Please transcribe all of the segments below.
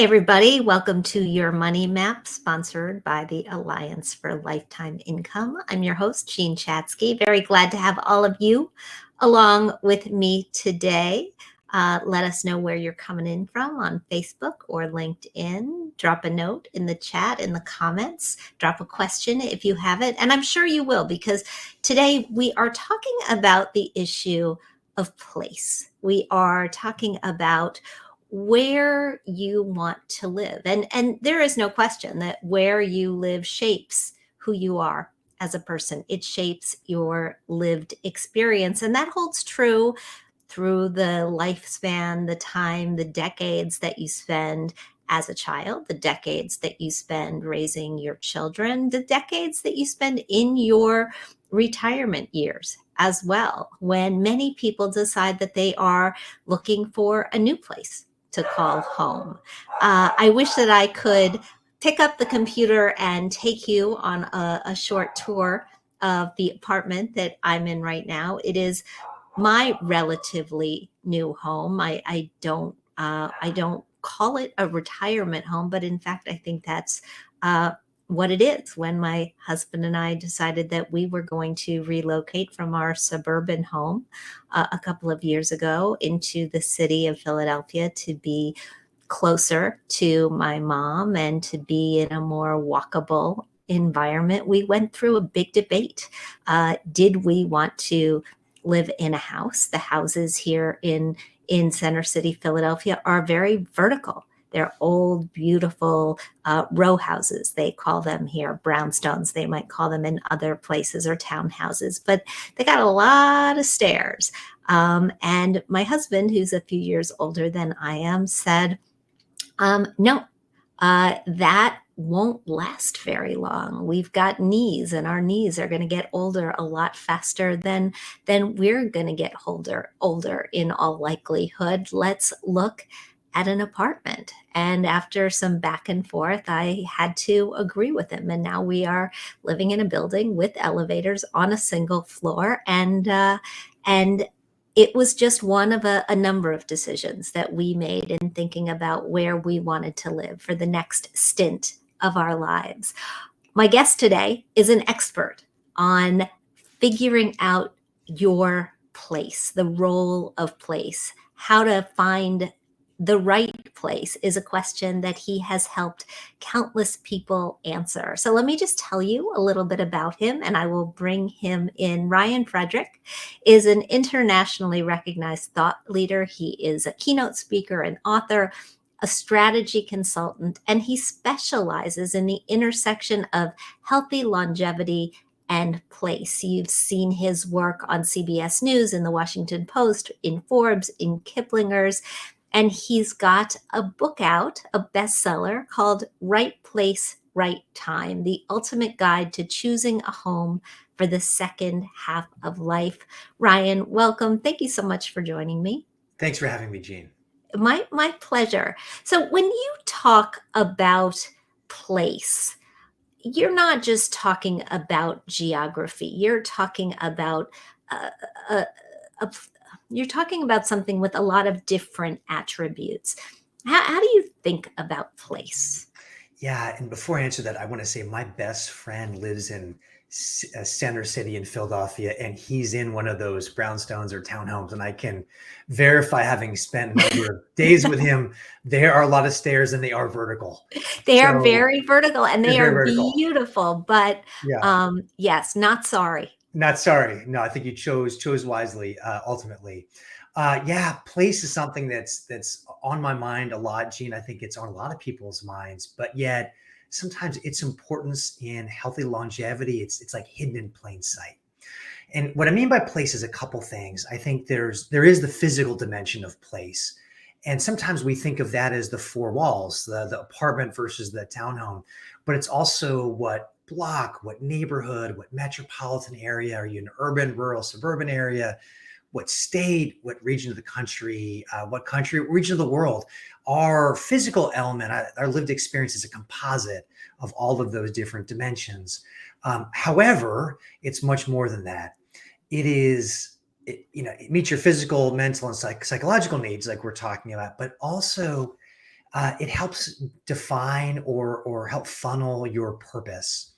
everybody. Welcome to your Money Map, sponsored by the Alliance for Lifetime Income. I'm your host, Jean Chatzky. Very glad to have all of you along with me today. Let us know where you're coming in from on Facebook or LinkedIn. Drop a note in the chat, in the comments. Drop a question if you have it. And I'm sure you will, because today we are talking about the issue of place. We are talking about where you want to live. And there is no question that where you live shapes who you are as a person. It shapes your lived experience. And that holds true through the lifespan, the time, the decades that you spend as a child, the decades that you spend raising your children, the decades that you spend in your retirement years as well, when many people decide that they are looking for a new place to call home. I wish that I could pick up the computer and take you on a short tour of the apartment that I'm in right now. It is my relatively new home. I don't call it a retirement home, but in fact, I think that's what it is. When my husband and I decided that we were going to relocate from our suburban home a couple of years ago into the city of Philadelphia to be closer to my mom and to be in a more walkable environment, we went through a big debate. Did we want to live in a house? The houses here in Center City, Philadelphia are very vertical. They're old, beautiful row houses. They call them here brownstones. They might call them in other places, or townhouses, but they got a lot of stairs. And my husband, who's a few years older than I am, said, no, that won't last very long. We've got knees, and our knees are going to get older a lot faster than we're going to get older in all likelihood. Let's look at an apartment. And after some back and forth, I had to agree with him. And now we are living in a building with elevators on a single floor. And it was just one of a number of decisions that we made in thinking about where we wanted to live for the next stint of our lives. My guest today is an expert on figuring out your place, the role of place. How to find the right place is a question that he has helped countless people answer. So let me just tell you a little bit about him, and I will bring him in. Ryan Frederick is an internationally recognized thought leader. He is a keynote speaker and author, a strategy consultant, and he specializes in the intersection of healthy longevity and place. You've seen his work on CBS News, in the Washington Post, in Forbes, in Kiplinger's, and he's got a book out, a bestseller called Right Place, Right Time, the ultimate guide to choosing a home for the second half of life. Ryan, welcome. Thank you so much for joining me. Thanks for having me, Jean. My pleasure. So when you talk about place, you're not just talking about geography. You're talking about a you're talking about something with a lot of different attributes. How do you think about place? Yeah, and before I answer that, I want to say my best friend lives in Center City in Philadelphia, and he's in one of those brownstones or townhomes, and I can verify, having spent a number of days with him, there are a lot of stairs, and they are vertical. They are So very vertical, and they they're very are vertical. beautiful, but Yeah, yes, not sorry. not sorry. No, I think you chose wisely, ultimately. Yeah, place is something that's on my mind a lot, Gene. I think it's on a lot of people's minds, but yet sometimes its importance in healthy longevity, it's like hidden in plain sight. And what I mean by place is a couple things. I think there is the physical dimension of place. And sometimes we think of that as the four walls, the apartment versus the townhome, but it's also what block, what neighborhood, what metropolitan area, are you in urban, rural, suburban area, what state, what region of the country, what country, region of the world. Our physical element, our lived experience is a composite of all of those different dimensions. However, it's much more than that. It meets your physical, mental, and psychological needs, like we're talking about, but also It helps define or help funnel your purpose.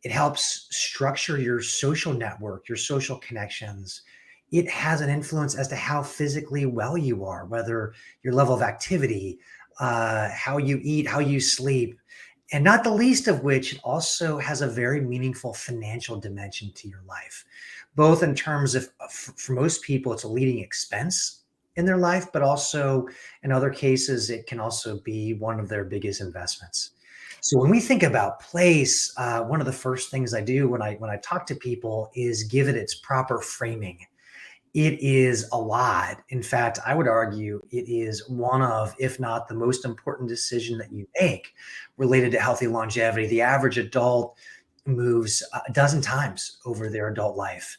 It helps structure your social network, your social connections. It has an influence as to how physically well you are, whether your level of activity, how you eat, how you sleep, and not the least of which, it also has a very meaningful financial dimension to your life, both in terms of, for most people, it's a leading expense in their life, but also in other cases, it can also be one of their biggest investments. So when we think about place, one of the first things I do when I talk to people is give it its proper framing. It is a lot. In fact, I would argue it is one of, if not the most important decision that you make related to healthy longevity. The average adult moves a dozen times over their adult life.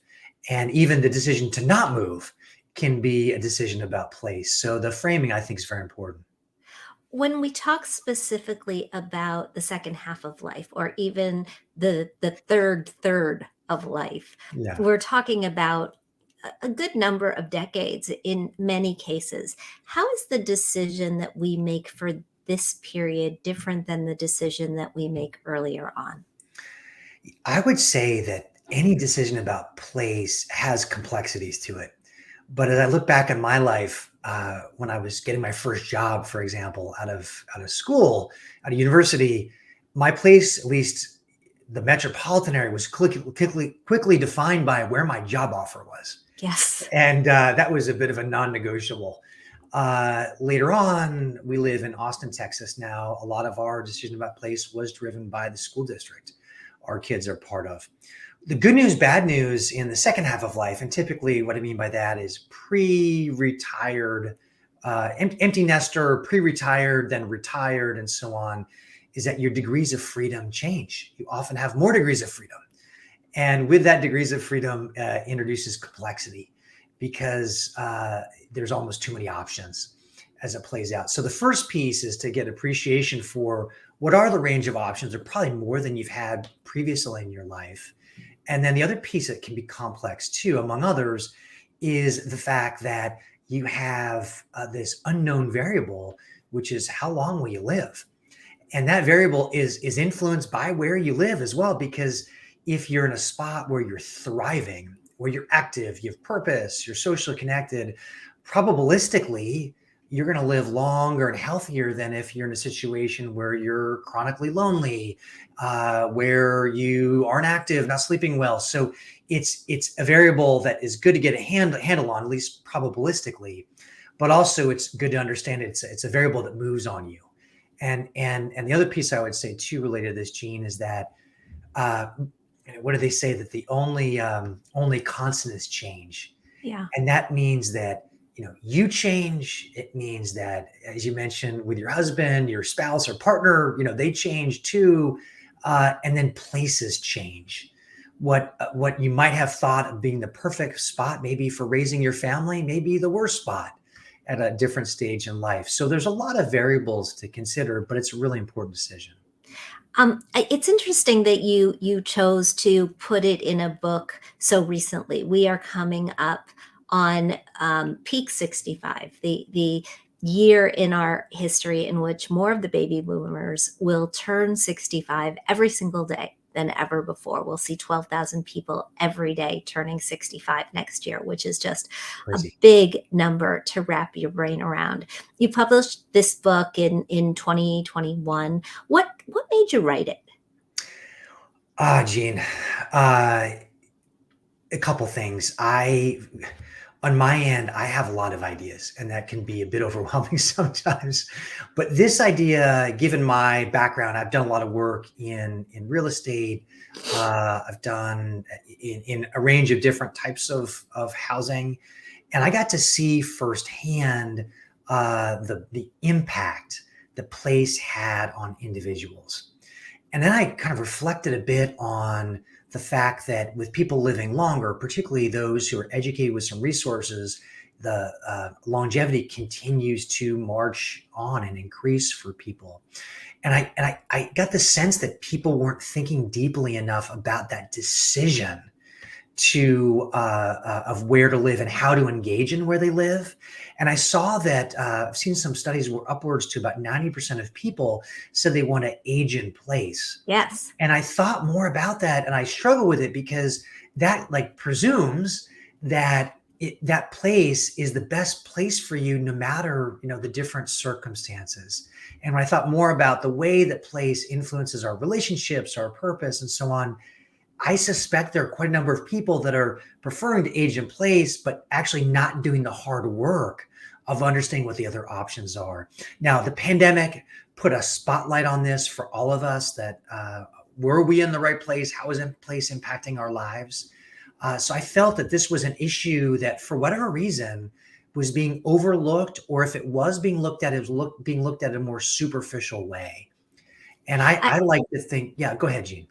And even the decision to not move can be a decision about place. So the framing, I think, is very important. When we talk specifically about the second half of life or even the third of life, Yeah. we're talking about a good number of decades in many cases. How is the decision that we make for this period different than the decision that we make earlier on? I would say that any decision about place has complexities to it. But as I look back in my life, when I was getting my first job, for example, out of school, out of university, my place, at least the metropolitan area, was quickly defined by where my job offer was, Yes. and that was a bit of a non-negotiable. Later on, we live in Austin, Texas now. A lot of our decision about place was driven by the school district our kids are part of. The good news, bad news in the second half of life, and typically what I mean by that is pre-retired, empty nester, pre-retired, then retired, and so on, is that your degrees of freedom change. You often have more degrees of freedom. And with that degrees of freedom introduces complexity because there's almost too many options as it plays out. So the first piece is to get appreciation for what are the range of options. They're probably more than you've had previously in your life. And then the other piece that can be complex too, among others, is the fact that you have this unknown variable, which is how long will you live? And that variable is influenced by where you live as well, because if you're in a spot where you're thriving, where you're active, you have purpose, you're socially connected, probabilistically, you're going to live longer and healthier than if you're in a situation where you're chronically lonely, where you aren't active, not sleeping well. So it's a variable that is good to get a handle on, at least probabilistically, but also it's good to understand it's a variable that moves on you. And the other piece I would say too related to this, Gene, is that uh, what do they say, that the only constant is change, Yeah. and that means that you change. It means that, as you mentioned, with your husband, your spouse or partner, they change too, and then places change. What you might have thought of being the perfect spot, maybe for raising your family, may be the worst spot at a different stage in life. So there's a lot of variables to consider, but it's a really important decision. It's interesting that you chose to put it in a book so recently. We are coming up on peak 65, the year in our history in which more of the baby boomers will turn 65 every single day than ever before. We'll see 12,000 people every day turning 65 next year, which is just a Crazy. big number to wrap your brain around. You published this book in 2021. What made you write it? Gene, uh, a couple things. On my end, I have a lot of ideas, and that can be a bit overwhelming sometimes. But this idea, given my background, I've done a lot of work in real estate. I've done in a range of different types of housing, and I got to see firsthand the impact the place had on individuals. And then I kind of reflected a bit on the fact that with people living longer, particularly those who are educated with some resources, the longevity continues to march on and increase for people. And I got the sense that people weren't thinking deeply enough about that decision of where to live and how to engage in where they live. And I saw that I've seen some studies where upwards to about 90% of people said they want to age in place. Yes. And I thought more about that, and I struggle with it because that like presumes that that place is the best place for you, no matter, the different circumstances. And when I thought more about the way that place influences our relationships, our purpose, and so on, I suspect there are quite a number of people that are preferring to age in place, but actually not doing the hard work of understanding what the other options are. Now, the pandemic put a spotlight on this for all of us, that were we in the right place? How is in place impacting our lives? So I felt that this was an issue that, for whatever reason, was being overlooked, or if it was being looked at, it was being looked at in a more superficial way. And I like to think, yeah, go ahead, Gene.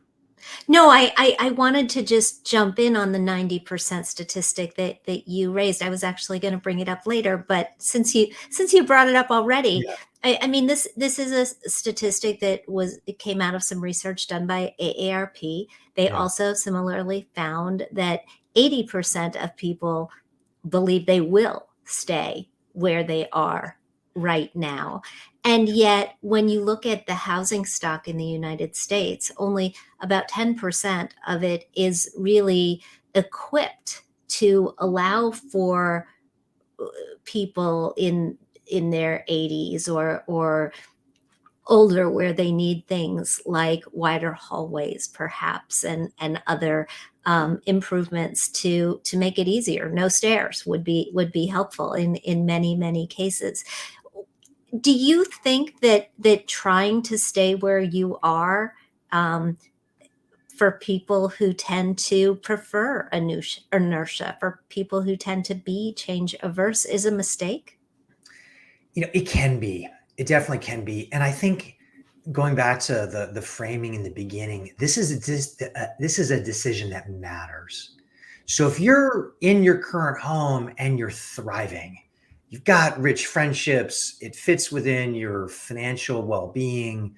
No, I wanted to just jump in on the 90% statistic that you raised. I was actually going to bring it up later, but since you brought it up already, Yeah, I mean, this is a statistic it came out of some research done by AARP. They yeah. also similarly found that 80% of people believe they will stay where they are right now. And yet, when you look at the housing stock in the United States, only about 10% of it is really equipped to allow for people in their 80s or older, where they need things like wider hallways perhaps, and other improvements to make it easier. No stairs would be helpful in many cases. Do you think that trying to stay where you are, um, for people who tend to prefer inertia, for people who tend to be change averse, is a mistake? It can be. It definitely can be. And I think, going back to the framing in the beginning, this is a decision that matters. So if you're in your current home and you're thriving, you've got rich friendships, it fits within your financial well-being,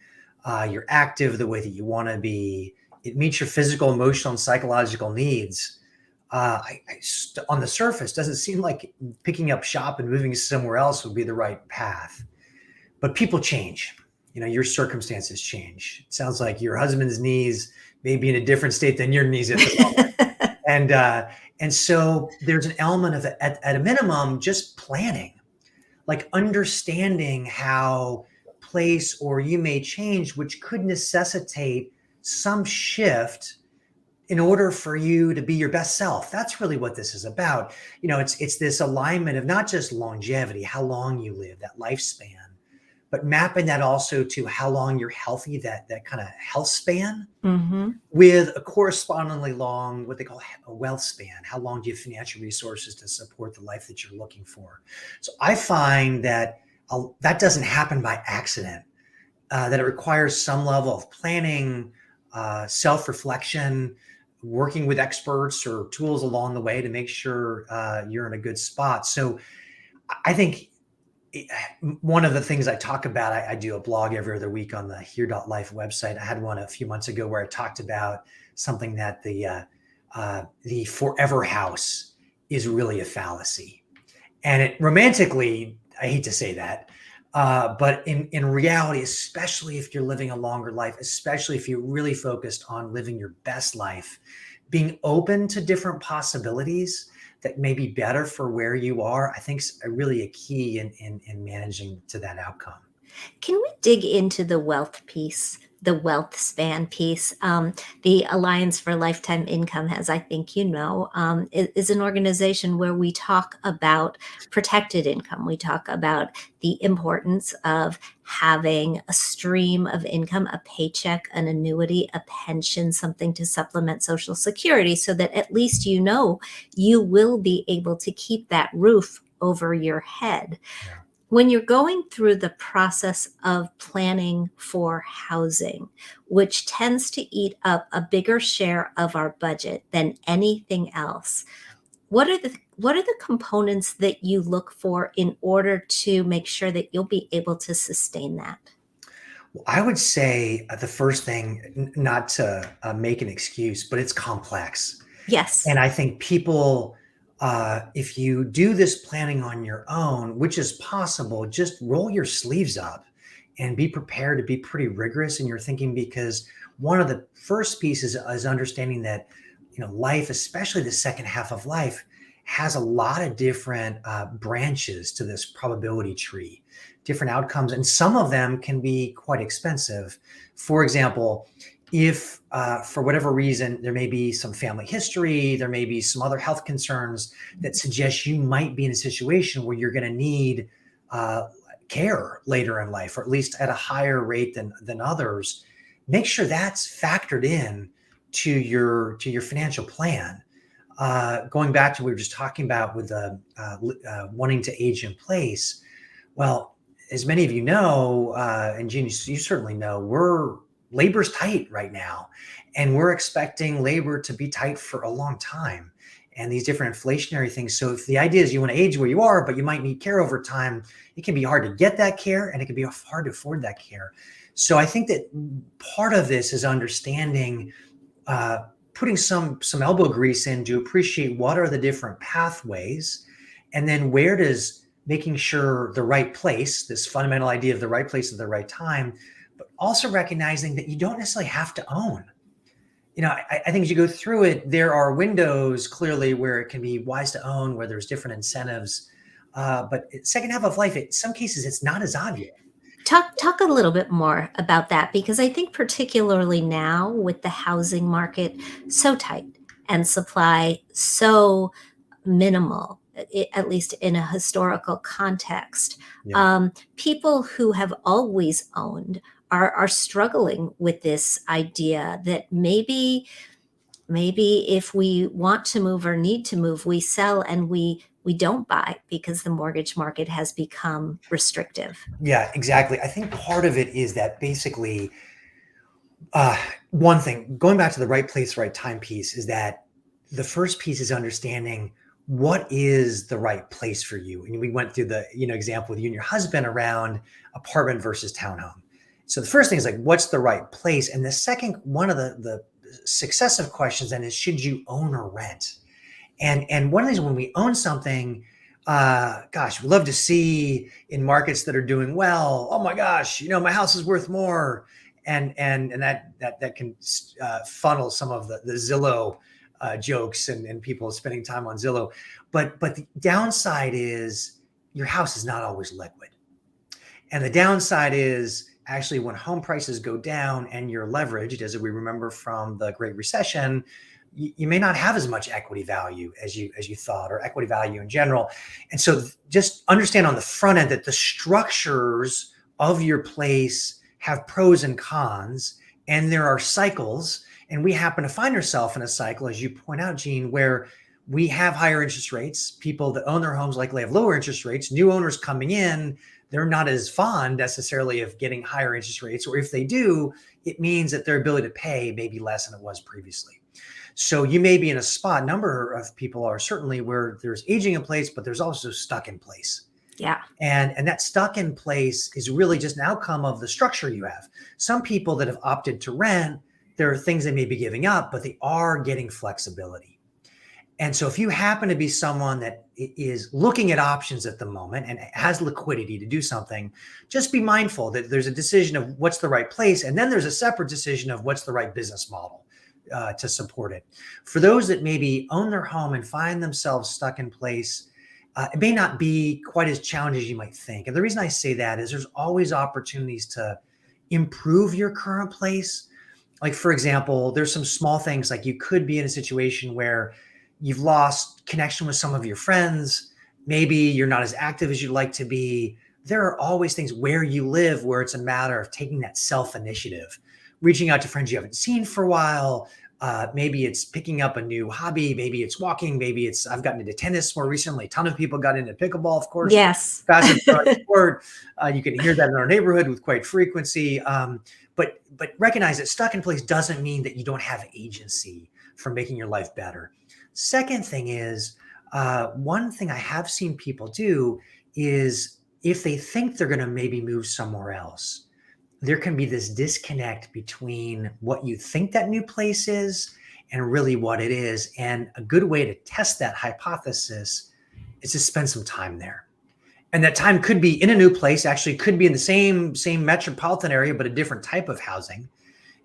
you're active the way that you want to be, it meets your physical, emotional, and psychological needs. On the surface, doesn't seem like picking up shop and moving somewhere else would be the right path. But people change. Your circumstances change. It sounds like your husband's knees may be in a different state than your knees at the moment. And so there's an element of, at a minimum, just planning, like understanding how place or you may change, which could necessitate some shift in order for you to be your best self. That's really what this is about. It's this alignment of not just longevity, how long you live, that lifespan, but mapping that also to how long you're healthy, that kind of health span, Mm-hmm. with a correspondingly long, what they call a wealth span. How long do you have financial resources to support the life that you're looking for? So I find that that doesn't happen by accident, that it requires some level of planning, self-reflection, working with experts or tools along the way to make sure you're in a good spot. So I think one of the things I talk about, I do a blog every other week on the here.life website. I had one a few months ago where I talked about something that the forever house is really a fallacy. And it romantically, I hate to say that, but in reality, especially if you're living a longer life, especially if you're really focused on living your best life, being open to different possibilities that may be better for where you are, I think is really a key in managing to that outcome. Can we dig into the wealth piece, the wealth span piece? The Alliance for Lifetime Income, as I think you know, is an organization where we talk about protected income. We talk about the importance of having a stream of income, a paycheck, an annuity, a pension, something to supplement Social Security, so that at least you will be able to keep that roof over your head. Yeah. When you're going through the process of planning for housing, which tends to eat up a bigger share of our budget than anything else, what are the components that you look for in order to make sure that you'll be able to sustain that? Well, I would say the first thing, not to make an excuse, but it's complex. Yes. And I think people, if you do this planning on your own, which is possible, just roll your sleeves up and be prepared to be pretty rigorous in your thinking, because one of the first pieces is understanding that, life, especially the second half of life, has a lot of different branches to this probability tree, different outcomes, and some of them can be quite expensive. For example, if for whatever reason there may be some family history, there may be some other health concerns that suggest you might be in a situation where you're going to need uh, care later in life, or at least at a higher rate than others, make sure that's factored in to your financial plan. Going back to what we were just talking about with wanting to age in place, well, as many of you know, and Gene, you certainly know, labor's tight right now, and we're expecting labor to be tight for a long time, and these different inflationary things. So if the idea is you want to age where you are, but you might need care over time, it can be hard to get that care, and it can be hard to afford that care. So I think that part of this is understanding, uh, putting some elbow grease in to appreciate what are the different pathways, and then where does making sure the right place, this fundamental idea of the right place at the right time, but also recognizing that you don't necessarily have to own. I think as you go through it, there are windows clearly where it can be wise to own, where there's different incentives. But second half of life, in some cases, it's not as obvious. Talk a little bit more about that, because I think particularly now with the housing market so tight and supply so minimal, at least in a historical context, Yeah. people who have always owned are struggling with this idea that maybe if we want to move or need to move, we sell and we don't buy because the mortgage market has become restrictive. Yeah, exactly. I think part of it is that basically, uh, one thing, going back to the right place, right time piece, is that the first piece is understanding what is the right place for you. And we went through the example with you and your husband around apartment versus townhome. So the first thing is like, what's the right place? And the second, one of the successive questions then is, should you own or rent? And one of these, when we own something, gosh, we love to see in markets that are doing well, oh my gosh, my house is worth more. And that can funnel some of the Zillow jokes and people spending time on Zillow. But the downside is your house is not always liquid. And the downside is actually when home prices go down and you're leveraged, as we remember from the Great Recession, you may not have as much equity value as you thought, or equity value in general. And so just understand on the front end that the structures of your place have pros and cons, and there are cycles. And we happen to find ourselves in a cycle, as you point out, Gene, where we have higher interest rates. People that own their homes likely have lower interest rates. New owners coming in, they're not as fond necessarily of getting higher interest rates, or if they do, it means that their ability to pay may be less than it was previously. So you may be in a spot, number of people are certainly, where there's aging in place, but there's also stuck in place. Yeah. And that stuck in place is really just an outcome of the structure you have. Some people that have opted to rent, there are things they may be giving up, but they are getting flexibility. And so if you happen to be someone that is looking at options at the moment and has liquidity to do something, just be mindful that there's a decision of what's the right place. And then there's a separate decision of what's the right business model to support it. For those that maybe own their home and find themselves stuck in place, it may not be quite as challenging as you might think. And the reason I say that is there's always opportunities to improve your current place. Like, for example, there's some small things, like you could be in a situation where you've lost connection with some of your friends. Maybe you're not as active as you'd like to be. There are always things where you live where it's a matter of taking that self-initiative, reaching out to friends you haven't seen for a while. Maybe it's picking up a new hobby. Maybe it's walking. Maybe it's, I've gotten into tennis more recently. A ton of people got into pickleball, of course. Yes. Fastest growing sport. You can hear that in our neighborhood with quite frequency. But recognize that stuck in place doesn't mean that you don't have agency for making your life better. Second thing is, one thing I have seen people do is, if they think they're going to maybe move somewhere else, there can be this disconnect between what you think that new place is and really what it is. And a good way to test that hypothesis is to spend some time there. And that time could be in a new place, actually could be in the same metropolitan area, but a different type of housing.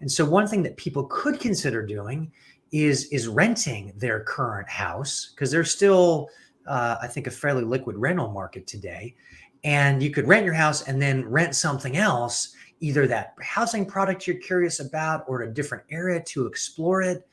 And so one thing that people could consider doing is renting their current house, because there's still, I think, a fairly liquid rental market today. And you could rent your house and then rent something else, either that housing product you're curious about or a different area to explore it.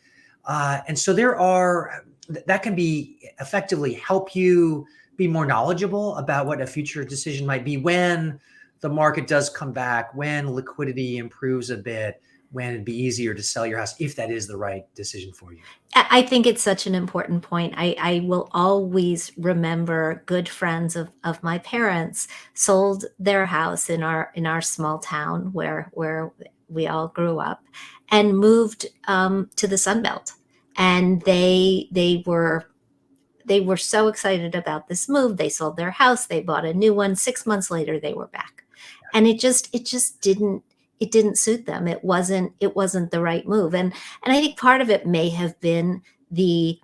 And so that can be effectively help you be more knowledgeable about what a future decision might be when the market does come back, when liquidity improves a bit, when it'd be easier to sell your house, if that is the right decision for you. I think it's such an important point. I will always remember good friends of my parents sold their house in our small town where we all grew up, and moved to the Sun Belt. And they were so excited about this move. They sold their house, they bought a new one. 6 months later, they were back, and it just didn't suit them. It wasn't the right move, and I think part of it may have been the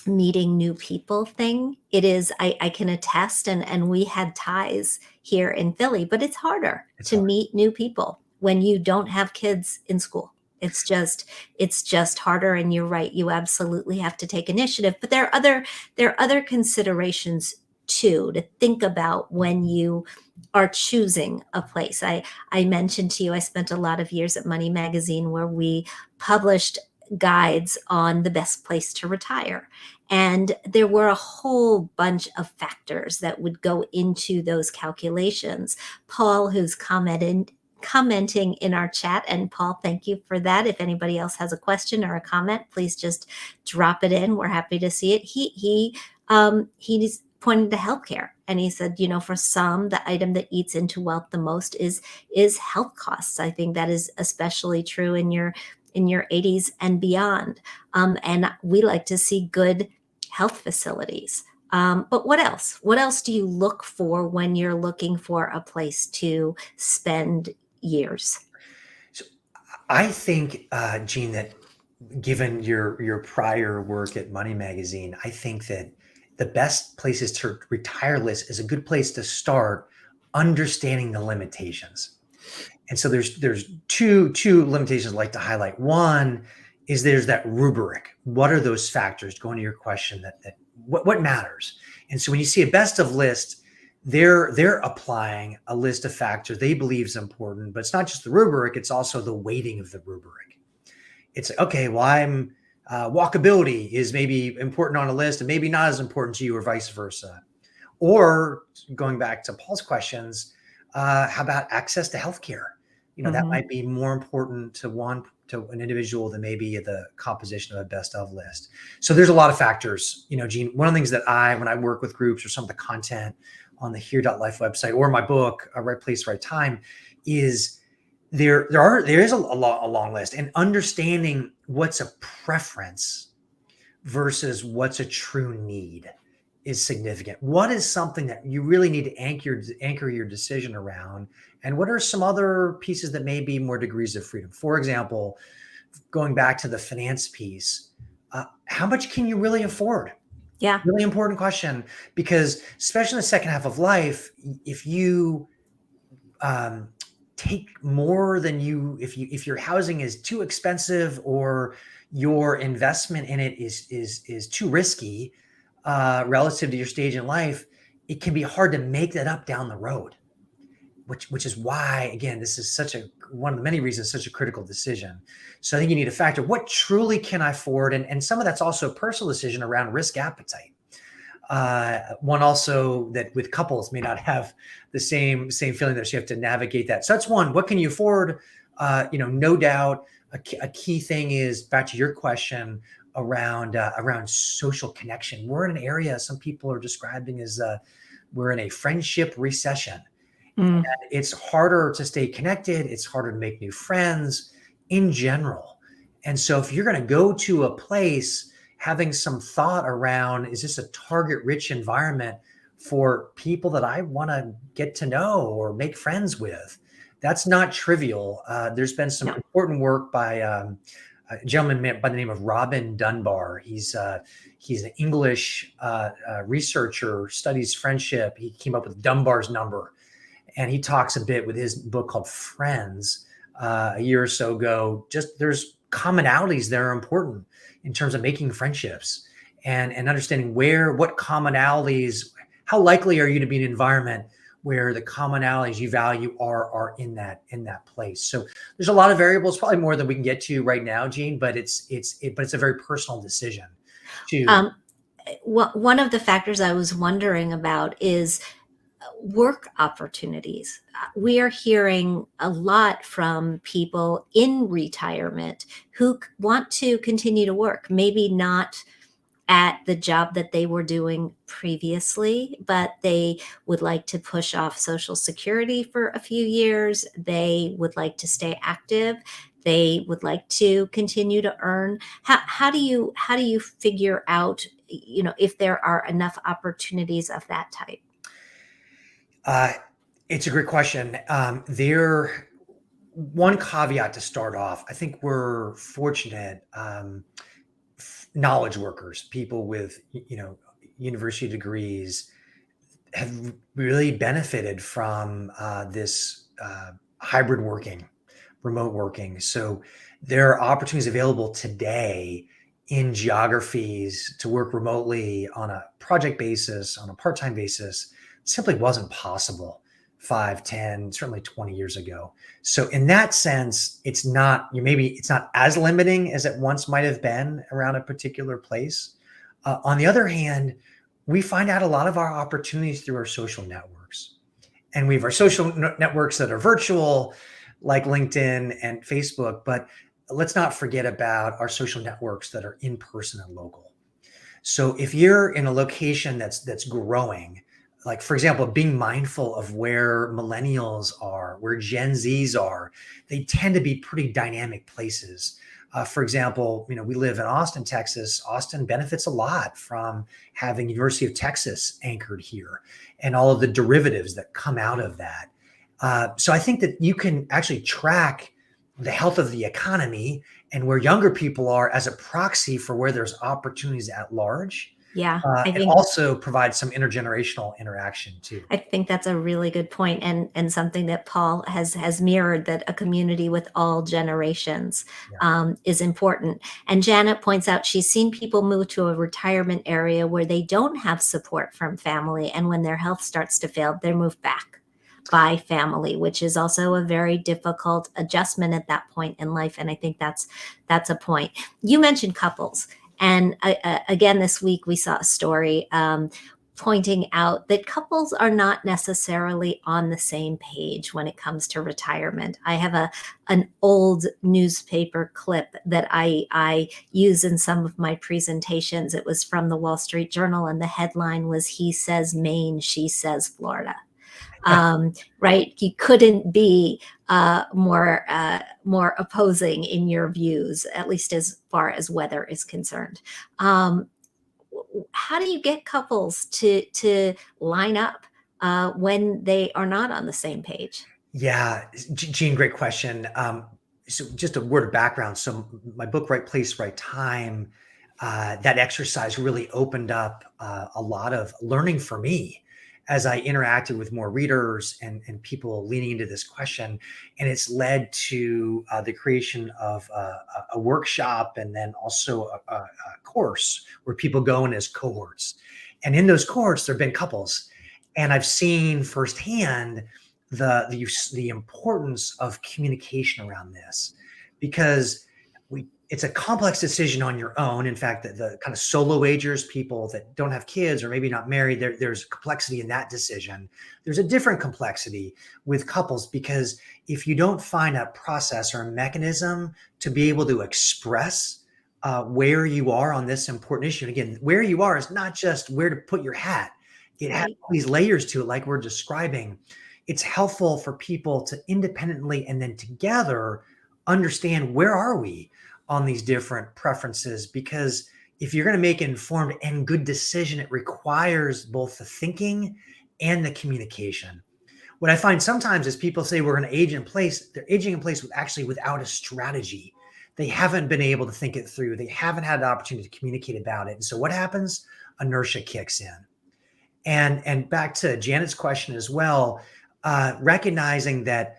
meeting new people thing. It is, I can attest, and we had ties here in Philly, but it's harder It's to hard. meet new people when you don't have kids in school. It's just harder, and you're right. You absolutely have to take initiative. But there are other considerations too to think about when you are choosing a place. I mentioned to you I spent a lot of years at Money Magazine, where we published guides on the best place to retire. And there were a whole bunch of factors that would go into those calculations. Paul, who's commenting in our chat, and Paul, thank you for that. If anybody else has a question or a comment, please just drop it in. We're happy to see it. He's pointing to healthcare, and he said, for some, the item that eats into wealth the most is health costs. I think that is especially true in your 80s and beyond. And we like to see good health facilities. But what else? What else do you look for when you're looking for a place to spend years? So I think, Gene, that given your prior work at Money Magazine, I think that the best places to retire list is a good place to start understanding the limitations. And so there's two limitations I'd like to highlight. One is there's that rubric. What are those factors, going to your question, that what matters? And so when you see a best of list, they're applying a list of factors they believe is important, but it's not just the rubric, it's also the weighting of the rubric. It's like, okay, well, walkability is maybe important on a list and maybe not as important to you, or vice versa. Or going back to Paul's questions, how about access to healthcare? That Mhm. might be more important to an individual than maybe the composition of a best of list. So there's a lot of factors. Gene, one of the things that when I work with groups, or some of the content on the Here.life website or my book, Right Place, Right Time, is there is a long list, and understanding what's a preference versus what's a true need is significant. What is something that you really need to anchor your decision around? And what are some other pieces that may be more degrees of freedom? For example, going back to the finance piece, how much can you really afford? Yeah. Really important question, because especially in the second half of life, if you take more than if your housing is too expensive, or your investment in it is too risky, relative to your stage in life, it can be hard to make that up down the road, which is why, again, this is one of the many reasons, such a critical decision. So I think you need to factor what truly can I afford, and some of that's also a personal decision around risk appetite. One also that with couples may not have the same feeling, that you have to navigate that. So that's one. What can you afford? No doubt a key thing is, back to your question, around social connection. We're in an area some people are describing as we're in a friendship recession. Mm. It's harder to stay connected. It's harder to make new friends in general. And so if you're going to go to a place, having some thought around, is this a target rich environment for people that I want to get to know or make friends with? That's not trivial. There's been some No. important work by a gentleman by the name of Robin Dunbar. He's an English researcher, studies friendship. He came up with Dunbar's number, and he talks a bit with his book called Friends a year or so ago. Just there's commonalities that are important in terms of making friendships and understanding what commonalities, how likely are you to be in an environment where the commonalities you value are in that place. So there's a lot of variables, probably more than we can get to right now, Gene, but it's a very personal decision to. One of the factors I was wondering about is work opportunities. We are hearing a lot from people in retirement who want to continue to work, maybe not at the job that they were doing previously, but they would like to push off Social Security for a few years. They would like to stay active. They would like to continue to earn. How do you figure out, if there are enough opportunities of that type? It's a great question. One caveat to start off, I think we're fortunate. Knowledge workers, people with university degrees, have really benefited from this hybrid working, remote working. So there are opportunities available today in geographies to work remotely on a project basis, on a part-time basis. Simply wasn't possible 5, 10, certainly 20 years ago. So in that sense, it's not as limiting as it once might have been around a particular place. On the other hand, we find out a lot of our opportunities through our social networks. And we have our social networks that are virtual, like LinkedIn and Facebook, but let's not forget about our social networks that are in person and local. So if you're in a location that's growing, like, for example, being mindful of where millennials are, where Gen Zs are, they tend to be pretty dynamic places. For example, we live in Austin, Texas. Austin benefits a lot from having University of Texas anchored here and all of the derivatives that come out of that. So I think that you can actually track the health of the economy and where younger people are as a proxy for where there's opportunities at large. Yeah, And also provide some intergenerational interaction too. I think that's a really good point, and something that Paul has mirrored, that a community with all generations is important. And Janet points out she's seen people move to a retirement area where they don't have support from family, and when their health starts to fail, they're moved back by family, which is also a very difficult adjustment at that point in life. And I think that's a point. You mentioned couples. And again, this week we saw a story pointing out that couples are not necessarily on the same page when it comes to retirement. I have an old newspaper clip that I use in some of my presentations. It was from the Wall Street Journal, and the headline was, "He says Maine, she says Florida." Right? You couldn't be more opposing in your views, at least as far as weather is concerned. How do you get couples to line up when they are not on the same page? Yeah, Gene, great question. So just a word of background. So my book, Right Place, Right Time, that exercise really opened up a lot of learning for me as I interacted with more readers and people leaning into this question. And it's led to the creation of a workshop, and then also a course where people go in as cohorts. And in those cohorts, there have been couples. And I've seen firsthand the importance of communication around this, because it's a complex decision on your own. In fact, the kind of solo agers, people that don't have kids or maybe not married, there's complexity in that decision. There's a different complexity with couples, because if you don't find a process or a mechanism to be able to express where you are on this important issue, and again, where you are is not just where to put your hat. It has all these layers to it, like we're describing. It's helpful for people to independently and then together understand, where are we on these different preferences, because if you're going to make an informed and good decision, it requires both the thinking and the communication. What I find sometimes is people say we're going to age in place. They're aging in place without a strategy. they haven't been able to think it through. They haven't had the opportunity to communicate about it. And so what happens? Inertia kicks in. And back to Janet's question as well, recognizing that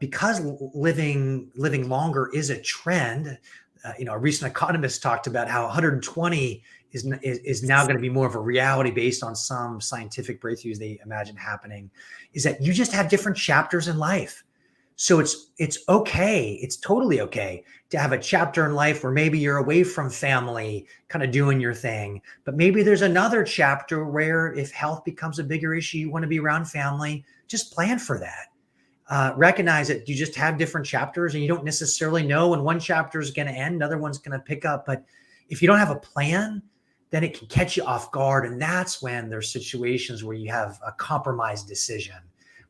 because living longer is a trend. A recent economist talked about how 120 is now going to be more of a reality based on some scientific breakthroughs they imagine happening. Is that you just have different chapters in life. So it's okay. It's totally okay to have a chapter in life where maybe you're away from family, kind of doing your thing. But maybe there's another chapter where if health becomes a bigger issue, you want to be around family, just plan for that. Recognize that you just have different chapters and you don't necessarily know when one chapter is going to end, another one's going to pick up. But if you don't have a plan, then it can catch you off guard. And that's when there's situations where you have a compromised decision,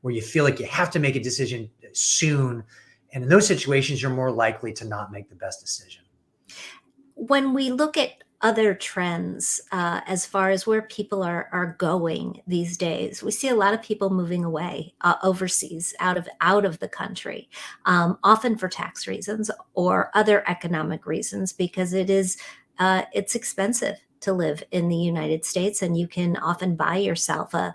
where you feel like you have to make a decision soon. And in those situations, you're more likely to not make the best decision. When we look at other trends, as far as where people are going these days, we see a lot of people moving away overseas, out of the country, often for tax reasons or other economic reasons, because it's expensive to live in the United States, and you can often buy yourself a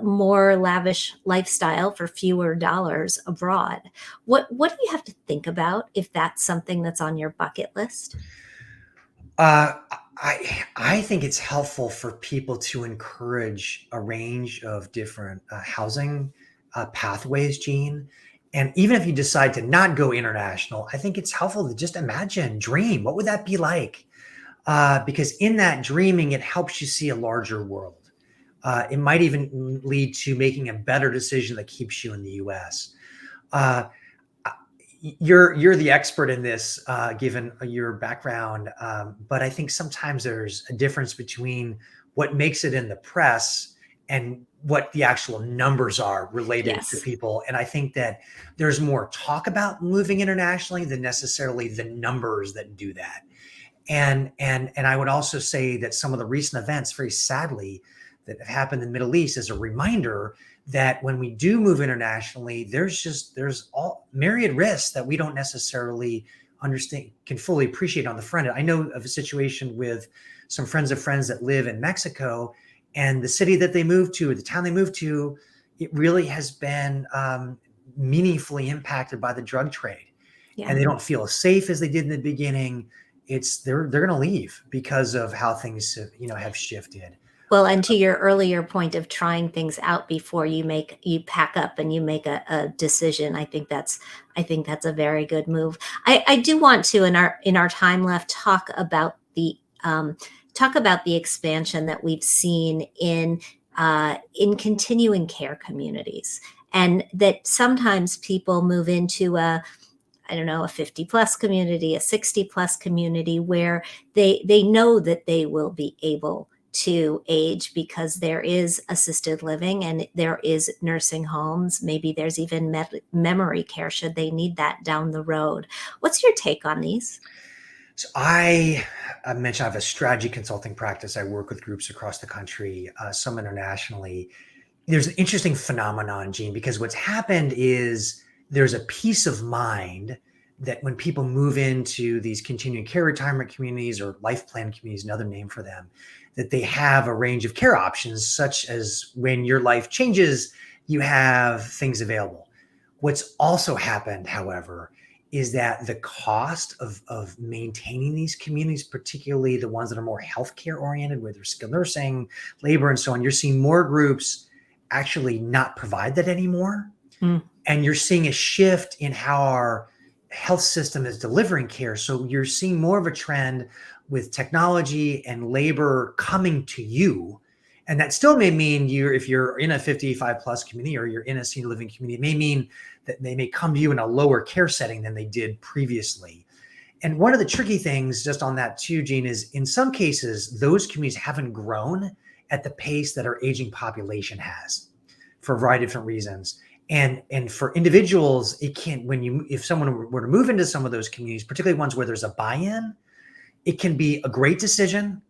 more lavish lifestyle for fewer dollars abroad. What do you have to think about if that's something that's on your bucket list? Uh, I think it's helpful for people to encourage a range of different housing pathways, Gene. And even if you decide to not go international, I think it's helpful to just imagine, dream. What would that be like? Because in that dreaming, it helps you see a larger world. It might even lead to making a better decision that keeps you in the U.S. You're the expert in this, given your background. But I think sometimes there's a difference between what makes it in the press and what the actual numbers are related to Yes. people. And I think that there's more talk about moving internationally than necessarily the numbers that do that. And I would also say that some of the recent events, very sadly, that have happened in the Middle East is a reminder that when we do move internationally, there's all myriad risks that we don't necessarily understand, can fully appreciate on the front end. I know of a situation with some friends of friends that live in Mexico, and the city that they moved to, or the town they moved to, it really has been meaningfully impacted by the drug trade. Yeah. And they don't feel as safe as they did in the beginning. They're going to leave because of how things have shifted. Well, and to your earlier point of trying things out before you pack up and you make a decision, I think that's a very good move. I do want to, in our time left, talk about the expansion that we've seen in continuing care communities, and that sometimes people move into I don't know, a 50 plus community, a 60 plus community, where they know that they will be able to age because there is assisted living and there is nursing homes. Maybe there's even memory care should they need that down the road. What's your take on these? So I mentioned I have a strategy consulting practice. I work with groups across the country, some internationally. There's an interesting phenomenon, Gene, because what's happened is there's a peace of mind that when people move into these continuing care retirement communities or life plan communities, another name for them, that they have a range of care options, such as when your life changes, you have things available. What's also happened, however, is that the cost of maintaining these communities, particularly the ones that are more healthcare oriented, where there's skilled nursing, labor, and so on, you're seeing more groups actually not provide that anymore. Mm. And you're seeing a shift in how our health system is delivering care. So you're seeing more of a trend with technology and labor coming to you. And that still may mean if you're in a 55 plus community or you're in a senior living community, it may mean that they may come to you in a lower care setting than they did previously. And one of the tricky things just on that too, Gene, is in some cases, those communities haven't grown at the pace that our aging population has for a variety of different reasons. And for individuals, it can, if someone were to move into some of those communities, particularly ones where there's a buy-in, it can be a great decision.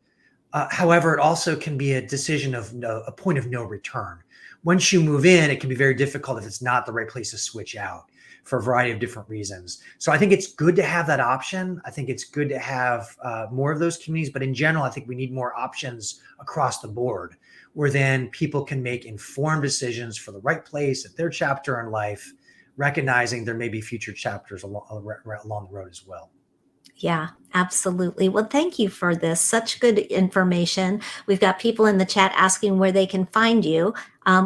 However, it also can be a decision of a point of no return. Once you move in, it can be very difficult if it's not the right place to switch out for a variety of different reasons. So I think it's good to have that option. I think it's good to have more of those communities, but in general, I think we need more options across the board where then people can make informed decisions for the right place at their chapter in life, recognizing there may be future chapters along the road as well. Yeah, absolutely. Well, thank you for this. Such good information. We've got people in the chat asking where they can find you,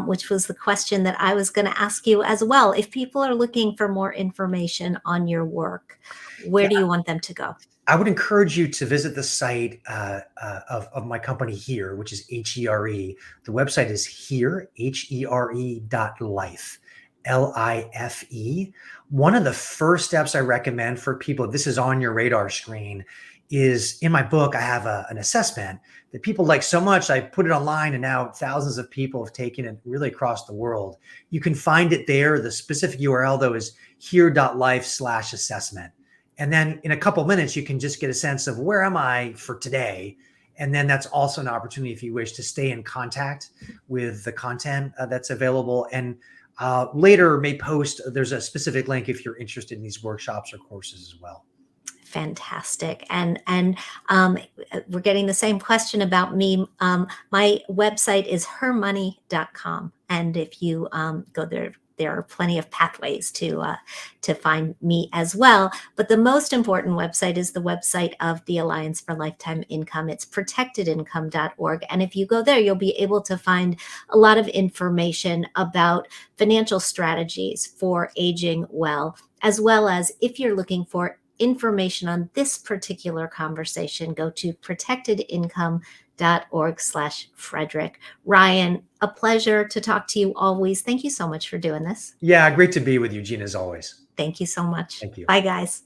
which was the question that I was going to ask you as well. If people are looking for more information on your work, where do you want them to go? I would encourage you to visit the site of my company here, which is HERE. The website is here, HERE.life, LIFE. One of the first steps I recommend for people, if this is on your radar screen, is in my book, I have an assessment that people like so much. I put it online and now thousands of people have taken it really across the world. You can find it there. The specific URL, though, is here.life/assessment. And then in a couple of minutes, you can just get a sense of where am I for today. And then that's also an opportunity, if you wish, to stay in contact with the content that's available. And later may post, there's a specific link if you're interested in these workshops or courses as well. Fantastic. And we're getting the same question about me. My website is hermoney.com. And if you go there, there are plenty of pathways to find me as well. But the most important website is the website of the Alliance for Lifetime Income. It's protectedincome.org. And if you go there, you'll be able to find a lot of information about financial strategies for aging well as if you're looking for information on this particular conversation, go to protectedincome.org/Frederick. Ryan, a pleasure to talk to you always. Thank you so much for doing this. Yeah, great to be with you, Gina, as always. Thank you so much. Thank you. Bye, guys.